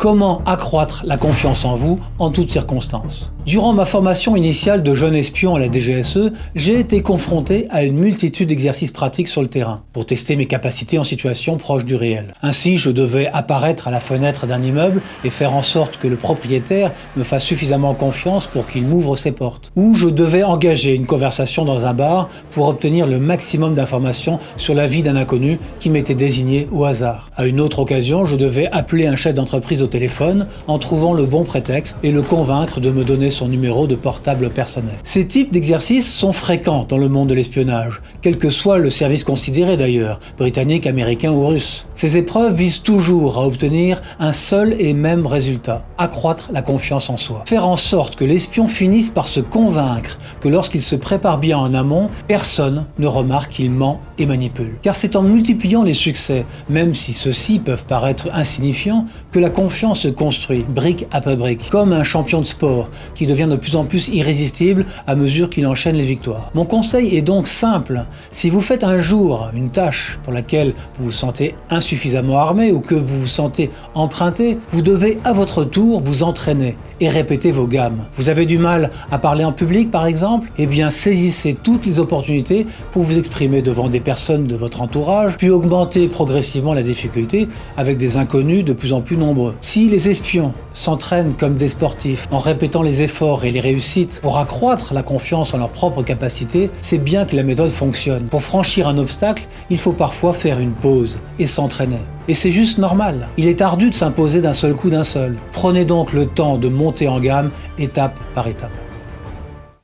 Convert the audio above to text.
Comment accroître la confiance en vous en toutes circonstances? Durant ma formation initiale de jeune espion à la DGSE, j'ai été confronté à une multitude d'exercices pratiques sur le terrain pour tester mes capacités en situation proche du réel. Ainsi, je devais apparaître à la fenêtre d'un immeuble et faire en sorte que le propriétaire me fasse suffisamment confiance pour qu'il m'ouvre ses portes. Ou je devais engager une conversation dans un bar pour obtenir le maximum d'informations sur la vie d'un inconnu qui m'était désigné au hasard. À une autre occasion, je devais appeler un chef d'entreprise au téléphone en trouvant le bon prétexte et le convaincre de me donner son numéro de portable personnel. Ces types d'exercices sont fréquents dans le monde de l'espionnage, quel que soit le service considéré d'ailleurs, britannique, américain ou russe. Ces épreuves visent toujours à obtenir un seul et même résultat, accroître la confiance en soi. Faire en sorte que l'espion finisse par se convaincre que lorsqu'il se prépare bien en amont, personne ne remarque qu'il ment et manipule. Car c'est en multipliant les succès, même si ceux-ci peuvent paraître insignifiants, que la confiance se construit, brique après brique, comme un champion de sport qui devient de plus en plus irrésistible à mesure qu'il enchaîne les victoires. Mon conseil est donc simple. Si vous faites un jour une tâche pour laquelle vous vous sentez insuffisamment armé ou que vous vous sentez emprunté, vous devez à votre tour vous entraîner et répéter vos gammes. Vous avez du mal à parler en public par exemple? Eh bien saisissez toutes les opportunités pour vous exprimer devant des personnes de votre entourage, puis augmenter progressivement la difficulté avec des inconnus de plus en plus nombreux. Si les espions s'entraînent comme des sportifs en répétant les efforts et les réussites pour accroître la confiance en leurs propres capacités, c'est bien que la méthode fonctionne. Pour franchir un obstacle, il faut parfois faire une pause et s'entraîner. Et c'est juste normal. Il est ardu de s'imposer d'un seul coup d'un seul. Prenez donc le temps de monter en gamme étape par étape.